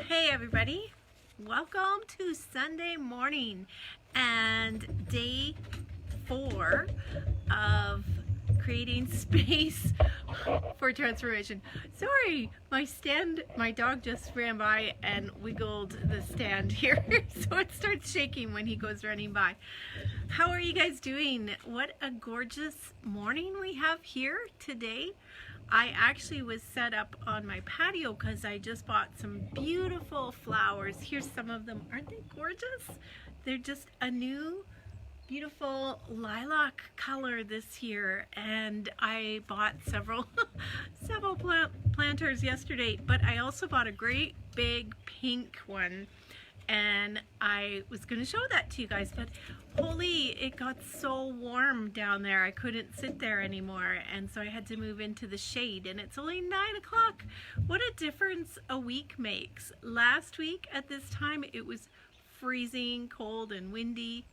Hey everybody, welcome to Sunday morning and day 4 of creating space for transformation. Sorry, my dog just ran by and wiggled the stand here, so it starts shaking when he goes running by. How are you guys doing? What a gorgeous morning we have here today. I actually was set up on my patio because I just bought some beautiful flowers. Here's some of them. Aren't they gorgeous? They're just a new beautiful lilac color this year, and I bought several planters yesterday, but I also bought a great big pink one, and I was going to show that to you guys, but holy, it got so warm down there I couldn't sit there anymore, and so I had to move into the shade, and it's only 9 o'clock. What a difference a week makes. Last week at this time it was freezing cold and windy,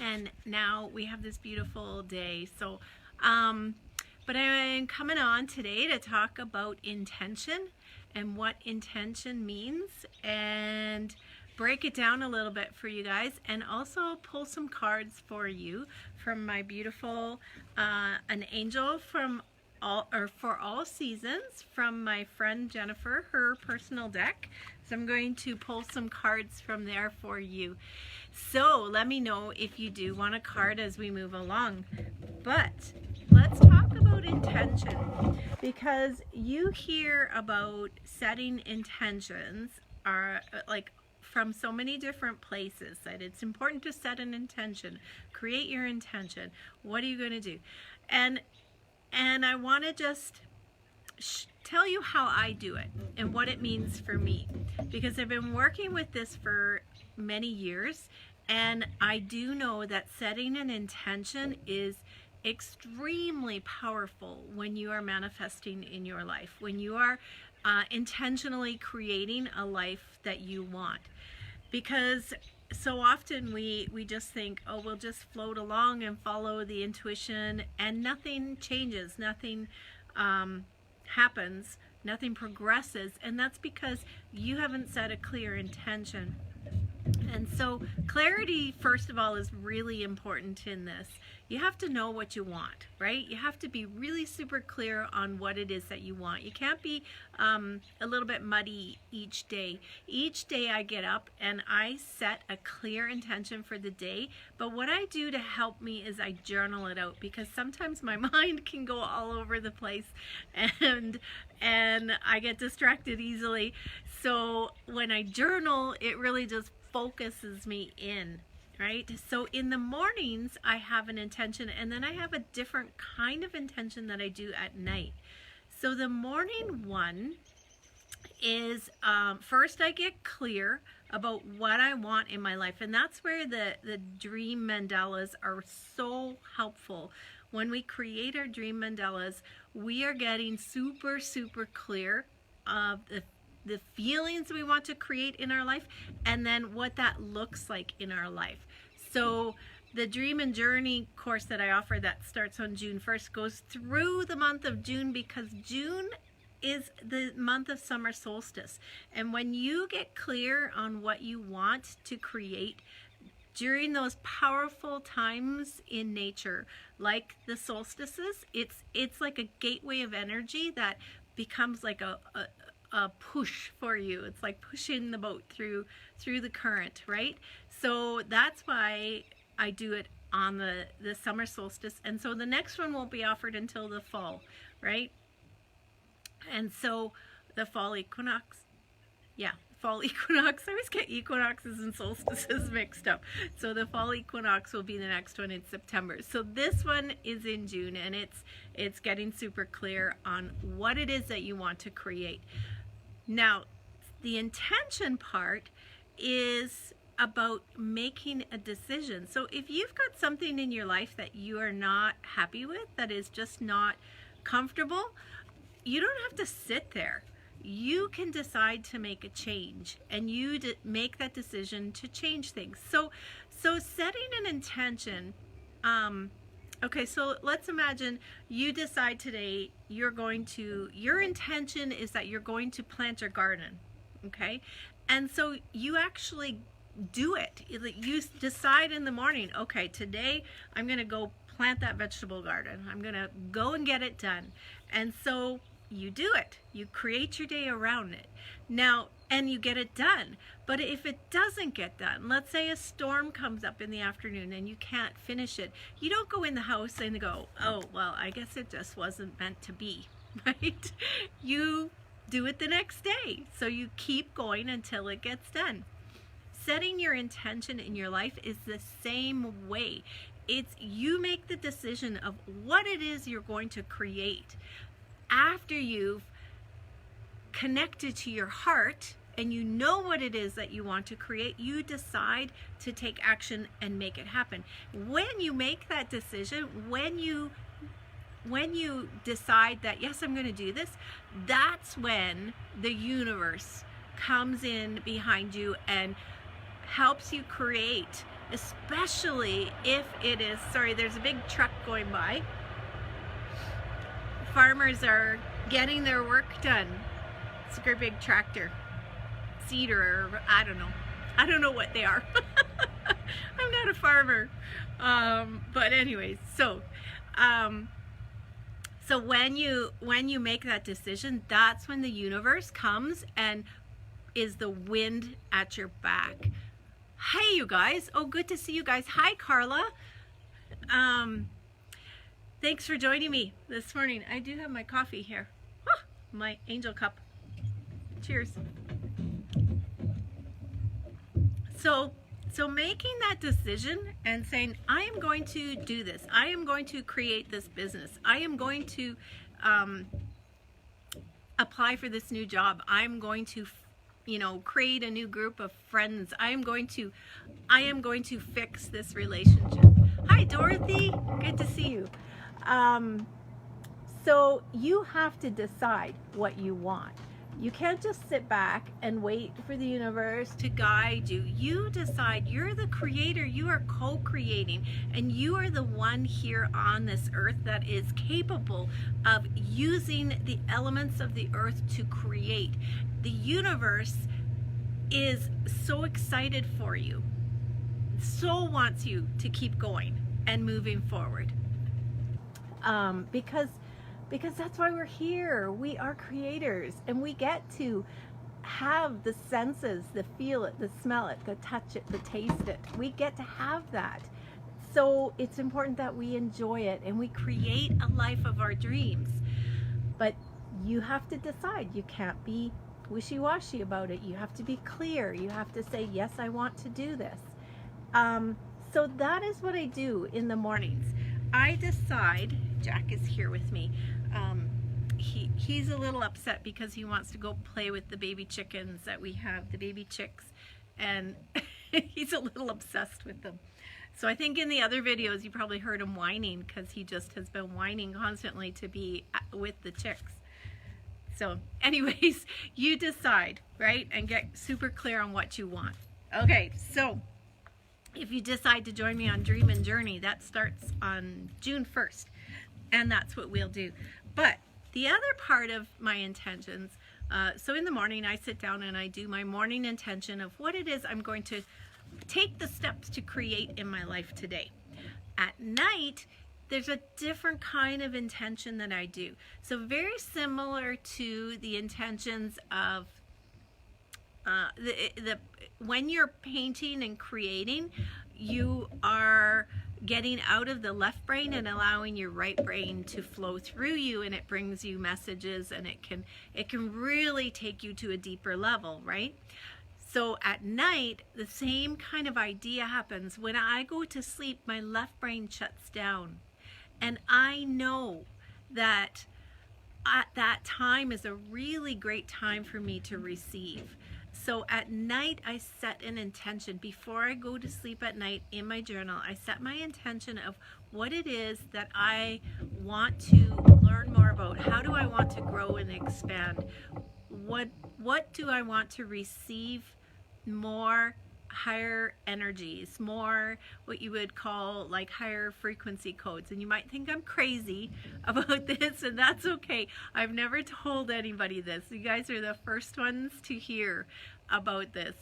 and now we have this beautiful day. So but I'm coming on today to talk about intention and what intention means, and break it down a little bit for you guys, and also pull some cards for you from my beautiful an angel from for all seasons from my friend Jennifer, her personal deck. So I'm going to pull some cards from there for you. So let me know if you do want a card as we move along. But let's talk about intention, because you hear about setting intentions are like from so many different places, that it's important to set an intention, create your intention. What are you going to do? And I want to just tell you how I do it and what it means for me, because I've been working with this for many years, and I do know that setting an intention is extremely powerful when you are manifesting in your life, when you are intentionally creating a life that you want. Because so often we just think, oh, we'll just float along and follow the intuition, and nothing changes, nothing happens, nothing progresses, and that's because you haven't set a clear intention. And so clarity, first of all, is really important in this. You have to know what you want, right? You have to be really super clear on what it is that you want. You can't be a little bit muddy each day. Each day I get up and I set a clear intention for the day, but what I do to help me is I journal it out, because sometimes my mind can go all over the place and I get distracted easily. So when I journal, it really just focuses me in, right? So in the mornings I have an intention, and then I have a different kind of intention that I do at night. So the morning one is first I get clear about what I want in my life, and that's where the dream mandalas are so helpful. When we create our dream mandalas, we are getting super clear of the feelings we want to create in our life, and then what that looks like in our life. So the Dream and Journey course that I offer, that starts on June 1st, goes through the month of June, because June is the month of summer solstice. And when you get clear on what you want to create during those powerful times in nature, like the solstices, it's like a gateway of energy that becomes like a push for you. It's like pushing the boat through the current, right? So that's why I do it on the summer solstice, and so the next one won't be offered until the fall, right? And so the fall equinox, fall equinox. I always get equinoxes and solstices mixed up. So the fall equinox will be the next one in September. So this one is in June, and it's getting super clear on what it is that you want to create. Now, the intention part is about making a decision. So if you've got something in your life that you are not happy with, that is just not comfortable, you don't have to sit there. You can decide to make a change, and you make that decision to change things. So setting an intention, okay, so let's imagine you decide today your intention is that you're going to plant a garden, okay? And so you actually do it. You decide in the morning, okay, today I'm going to go plant that vegetable garden. I'm going to go and get it done. And so you do it. You create your day around it. Now, and you get it done. But if it doesn't get done, let's say a storm comes up in the afternoon and you can't finish it, you don't go in the house and go, oh, well, I guess it just wasn't meant to be, right? You do it the next day. So you keep going until it gets done. Setting your intention in your life is the same way. It's you make the decision of what it is you're going to create. After you've connected to your heart and you know what it is that you want to create, you decide to take action and make it happen. When you make that decision, when you decide that, yes, I'm going to do this, that's when the universe comes in behind you and helps you create, especially if it is, sorry, there's a big truck going by. Farmers are getting their work done. It's a great big tractor, seeder, or I don't know what they are. I'm not a farmer, but anyways, so when you make that decision, that's when the universe comes and is the wind at your back. Hey, you guys. Oh, good to see you guys. Hi, Carla. Thanks for joining me this morning. I do have my coffee here. My angel cup. Cheers. So making that decision and saying, I am going to do this. I am going to create this business. I am going to apply for this new job. I'm going to create a new group of friends. I am going to fix this relationship. Hi, Dorothy. Good to see you. So you have to decide what you want. You can't just sit back and wait for the universe to guide you. You decide. You're the creator. You are co-creating, and you are the one here on this earth that is capable of using the elements of the earth to create. The universe is so excited for you, so wants you to keep going and moving forward. Because that's why we're here. We are creators, and we get to have the senses, the feel it, the smell it, the touch it, the taste it. We get to have that. So it's important that we enjoy it and we create a life of our dreams. But you have to decide. You can't be wishy-washy about it. You have to be clear. You have to say, yes, I want to do this. So that is what I do in the mornings. I decide, Jack is here with me. He's a little upset because he wants to go play with the baby chickens that we have, the baby chicks, and he's a little obsessed with them. So I think in the other videos you probably heard him whining because he just has been whining constantly to be with the chicks. So anyways, you decide, right? And get super clear on what you want. Okay, so if you decide to join me on Dream and Journey, that starts on June 1st. And that's what we'll do. But the other part of my intentions, so in the morning I sit down and I do my morning intention of what it is I'm going to take the steps to create in my life today. At night, there's a different kind of intention that I do. So very similar to the intentions of when you're painting and creating, you are getting out of the left brain and allowing your right brain to flow through you, and it brings you messages, and it can really take you to a deeper level, right? So at night, the same kind of idea happens. When I go to sleep, my left brain shuts down, and I know that at that time is a really great time for me to receive. So at night, I set an intention. Before I go to sleep at night in my journal, I set my intention of what it is that I want to learn more about. How do I want to grow and expand? What do I want to receive more higher energies, more what you would call like higher frequency codes. And you might think I'm crazy about this, and that's okay. I've never told anybody this. You guys are the first ones to hear about this.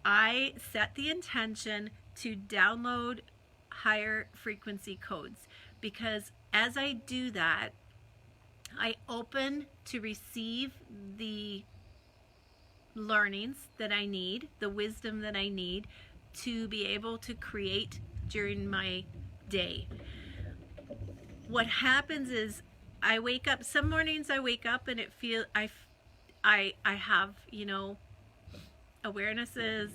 I set the intention to download higher frequency codes, because as I do that, I open to receive the learnings that I need, the wisdom that I need to be able to create during my day. What happens is I wake up, some mornings I wake up and I have, you know, awarenesses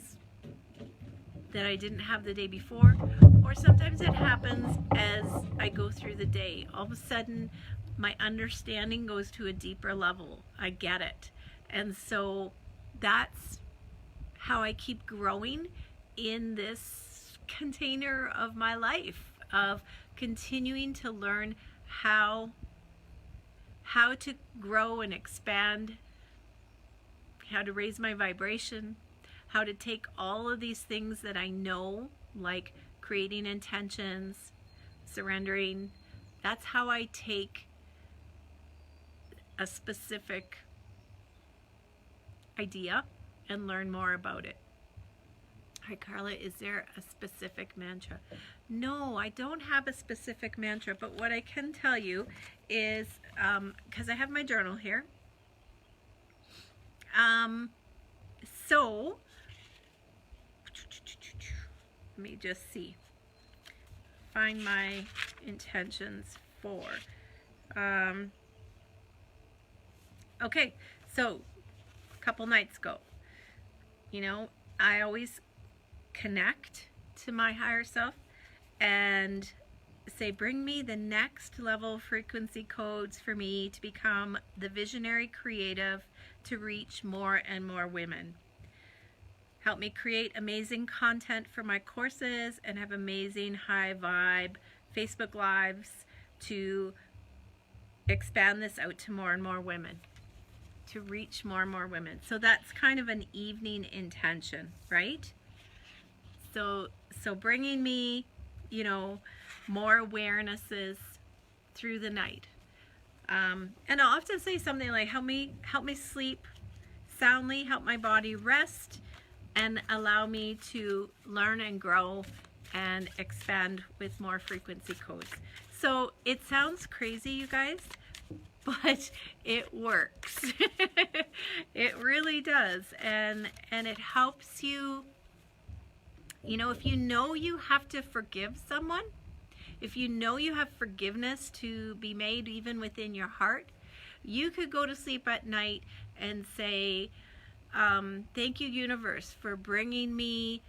that I didn't have the day before, or sometimes it happens as I go through the day. All of a sudden my understanding goes to a deeper level. I get it. And so that's how I keep growing in this container of my life, of continuing to learn how to grow and expand, how to raise my vibration, how to take all of these things that I know, like creating intentions, surrendering. That's how I take a specific idea and learn more about it. Hi Carla, is there a specific mantra? No, I don't have a specific mantra, but what I can tell you is, because I have my journal here, so let me just see, find my intentions for, okay, so couple nights ago, you know, I always connect to my higher self and say, bring me the next level frequency codes for me to become the visionary creative to reach more and more women. Help me create amazing content for my courses and have amazing high vibe Facebook Lives to expand this out to more and more women, to reach more and more women. So that's kind of an evening intention, right? So bringing me, you know, more awarenesses through the night. And I'll often say something like, help me sleep soundly, help my body rest, and allow me to learn and grow and expand with more frequency codes. So it sounds crazy, you guys, but it works. It really does. And it helps you, you know, if you know you have to forgive someone, if you know you have forgiveness to be made even within your heart, you could go to sleep at night and say, thank you, universe, for bringing me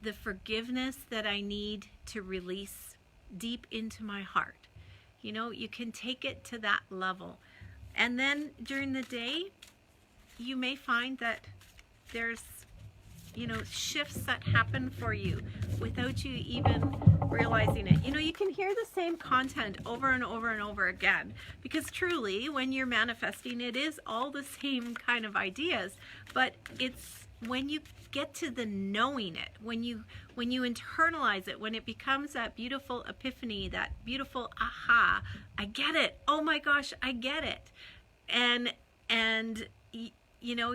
the forgiveness that I need to release deep into my heart. You know, you can take it to that level. And then during the day, you may find that there's, you know, shifts that happen for you without you even realizing it. You know, you can hear the same content over and over and over again, because truly, when you're manifesting, it is all the same kind of ideas, but it's when you get to the knowing it, when you internalize it, when it becomes that beautiful epiphany, that beautiful aha, I get it. Oh my gosh, I get it. And you know,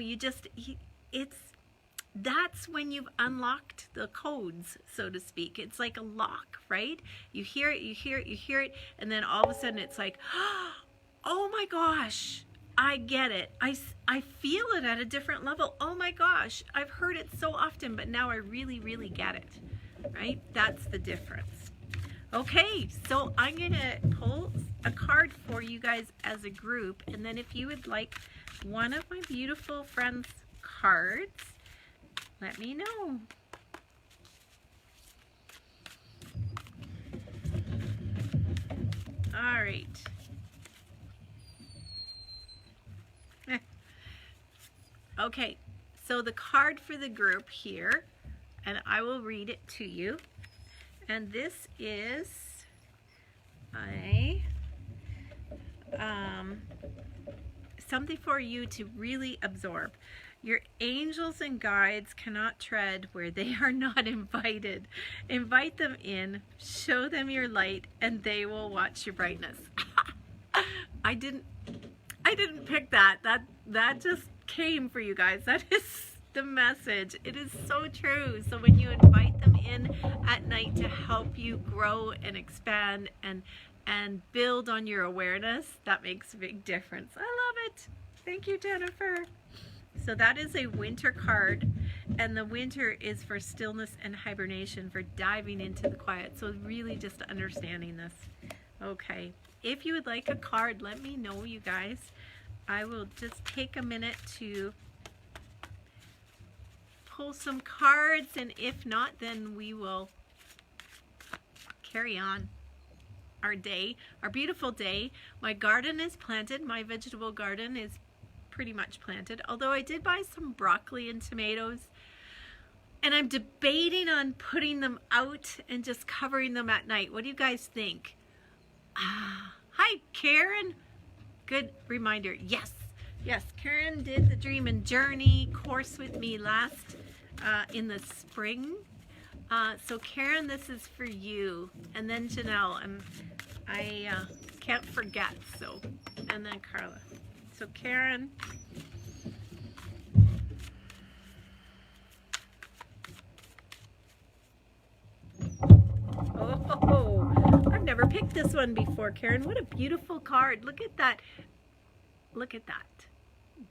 that's when you've unlocked the codes, so to speak. It's like a lock, right? You hear it, you hear it, you hear it, and then all of a sudden it's like, oh my gosh, I get it. I feel it at a different level. Oh my gosh, I've heard it so often, but now I really, really get it, right? That's the difference. Okay, so I'm gonna pull a card for you guys as a group, and then if you would like one of my beautiful friends' cards, let me know. All right. Okay, so the card for the group here, and I will read it to you. And this is something for you to really absorb. Your angels and guides cannot tread where they are not invited. Invite them in, show them your light, and they will watch your brightness. I didn't pick that. That just came for you guys. That is the message. It is so true. So when you invite them in at night to help you grow and expand and build on your awareness, that makes a big difference. I love it. Thank you, Jennifer. So that is a winter card, and the winter is for stillness and hibernation, for diving into the quiet. So really just understanding this. Okay, if you would like a card, let me know, you guys. I will just take a minute to pull some cards, and if not, then we will carry on our day, our beautiful day. My garden is planted. My vegetable garden is pretty much planted, although I did buy some broccoli and tomatoes, and I'm debating on putting them out and just covering them at night. What do you guys think? Hi, Karen. Good reminder. Yes, Karen did the Dream and Journey course with me last in the spring. So Karen, this is for you, and then Janelle, and I can't forget. So, and then Carla. So Karen, oh, I've never picked this one before, Karen. What a beautiful card. Look at that. Look at that.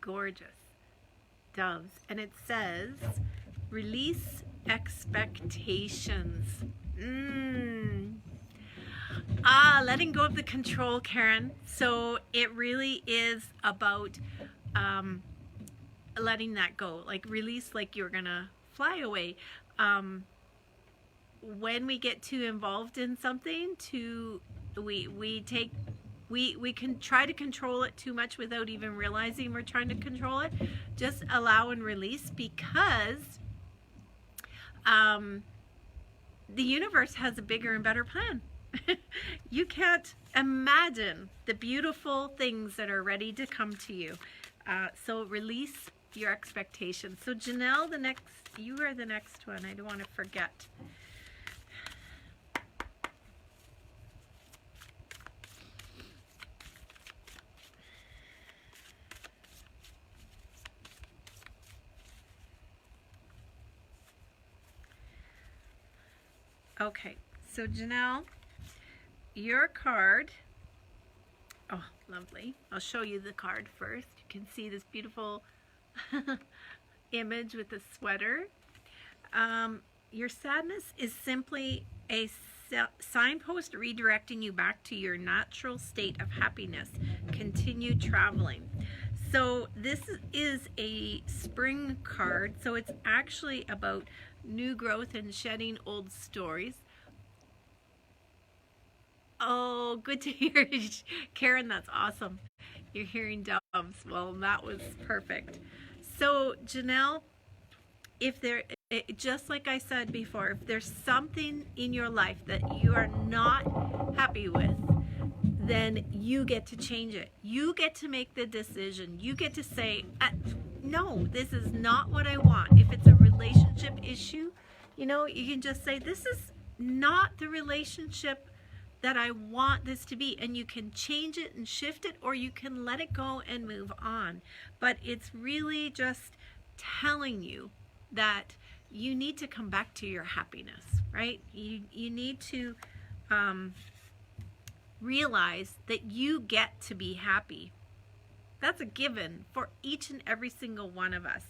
Gorgeous. Doves. And it says, release expectations. Letting go of the control, Karen. So it really is about letting that go. Like release, like you're gonna fly away. When we get too involved in something, we can try to control it too much without even realizing we're trying to control it. Just allow and release, because the universe has a bigger and better plan. You can't imagine the beautiful things that are ready to come to you. So release your expectations. So Janelle, you are the next one. I don't want to forget. Okay, so Janelle, your card, oh, lovely. I'll show you the card first. You can see this beautiful image with the sweater. Your sadness is simply a signpost redirecting you back to your natural state of happiness. Continue traveling. So this is a spring card, so it's actually about new growth and shedding old stories. Oh, good to hear, Karen. That's awesome. You're hearing doves. Well, that was perfect. So, Janelle, just like I said before, if there's something in your life that you are not happy with, then you get to change it. You get to make the decision. You get to say, no, this is not what I want. If it's a relationship issue, you can just say, this is not the relationship that I want this to be. And you can change it and shift it, or you can let it go and move on. But it's really just telling you that you need to come back to your happiness, right? You need to realize that you get to be happy. That's a given for each and every single one of us.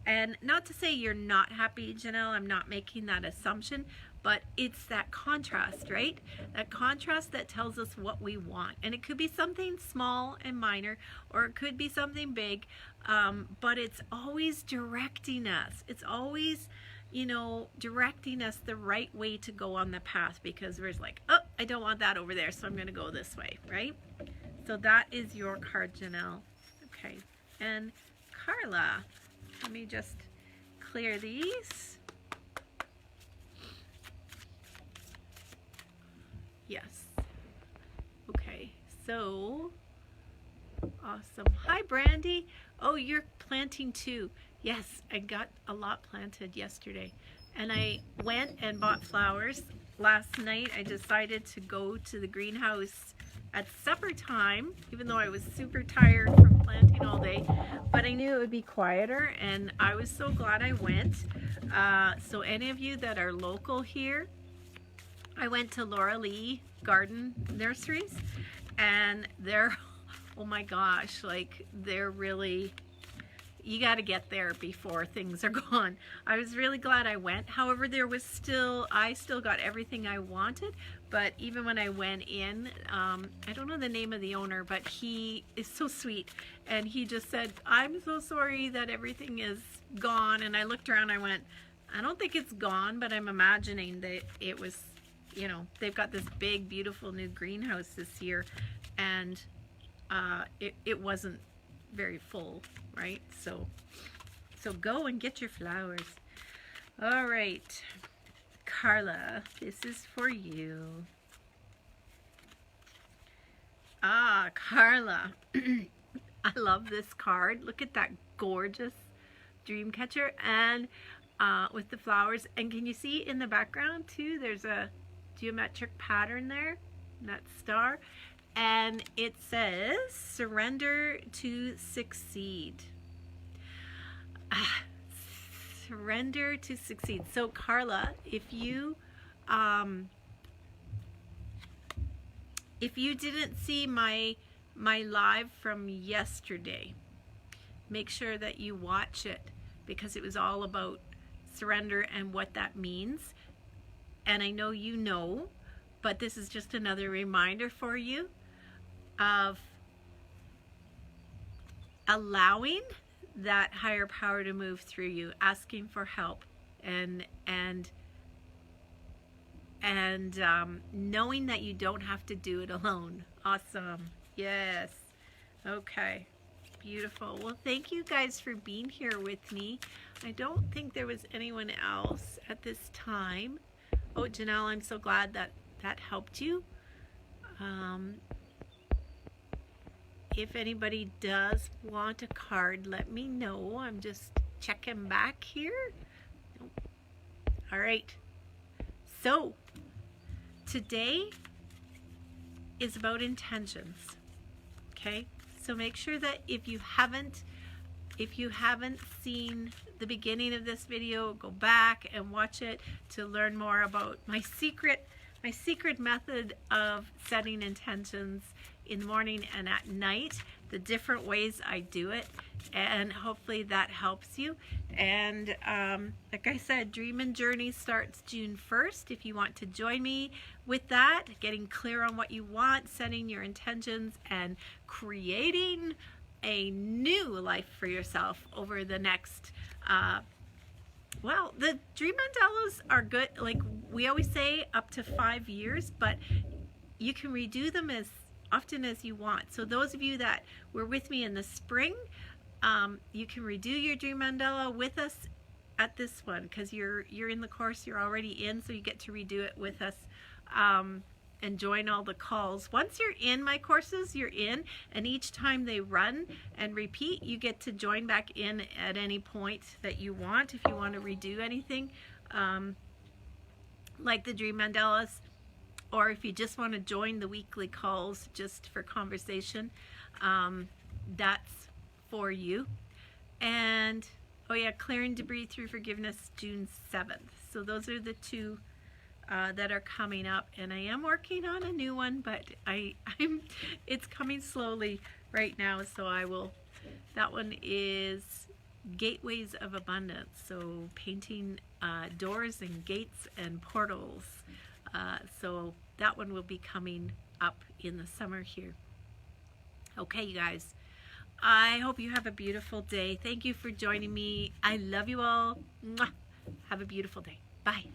And not to say you're not happy, Janelle, I'm not making that assumption, but it's that contrast, right? That contrast that tells us what we want. And it could be something small and minor, or it could be something big, but it's always directing us. It's always, directing us the right way to go on the path, because we're like, oh, I don't want that over there, so I'm going to go this way, right? So that is your card, Janelle. Okay, and Carla, let me just clear these. Yes. Okay, so awesome. Hi, Brandy. Oh, you're planting too. Yes, I got a lot planted yesterday. And I went and bought flowers. Last night I decided to go to the greenhouse at supper time, even though I was super tired from planting all day. But I knew it would be quieter, and I was so glad I went. So any of you that are local here, I went to Laura Lee Garden Nurseries, and they're, oh my gosh, like they're really, you got to get there before things are gone. I was really glad I went. However, I still got everything I wanted, but even when I went in, I don't know the name of the owner, but he is so sweet, and he just said, I'm so sorry that everything is gone. And I looked around, I went, I don't think it's gone, but I'm imagining that it was, you know, they've got this big, beautiful new greenhouse this year, and it wasn't very full, right? So go and get your flowers. All right, Carla, this is for you. Ah, Carla, I love this card. Look at that gorgeous dream catcher, and with the flowers. And can you see in the background too, there's a geometric pattern there, that star, and it says surrender to succeed. Surrender to succeed. So Carla, if you didn't see my live from yesterday, make sure that you watch it, because it was all about surrender and what that means. And I know you know, but this is just another reminder for you of allowing that higher power to move through you, asking for help, and knowing that you don't have to do it alone. Awesome. Yes. Okay. Beautiful. Well, thank you guys for being here with me. I don't think there was anyone else at this time. Oh, Janelle, I'm so glad that helped you. If anybody does want a card, let me know. I'm just checking back here. All right. So today is about intentions. Okay? So make sure that if you haven't seen the beginning of this video, go back and watch it to learn more about my secret method of setting intentions in the morning and at night, the different ways I do it, and hopefully that helps you. And like I said, Dream and Journey starts June 1st. If you want to join me with that, getting clear on what you want, setting your intentions, and creating a new life for yourself over the next well, the dream mandalas are good, like we always say, up to 5 years, but you can redo them as often as you want. So those of you that were with me in the spring, you can redo your dream mandala with us at this one, because you're in the course, you're already in, so you get to redo it with us and join all the calls. Once you're in my courses, you're in, and each time they run and repeat, you get to join back in at any point that you want, if you want to redo anything, like the dream mandalas, or if you just want to join the weekly calls just for conversation, that's for you. And oh yeah, clearing debris through forgiveness, June 7th. So those are the two that are coming up, and I am working on a new one, but it's coming slowly right now. So that one is Gateways of Abundance. So painting doors and gates and portals. So that one will be coming up in the summer here. Okay, you guys, I hope you have a beautiful day. Thank you for joining me. I love you all. Mwah. Have a beautiful day. Bye.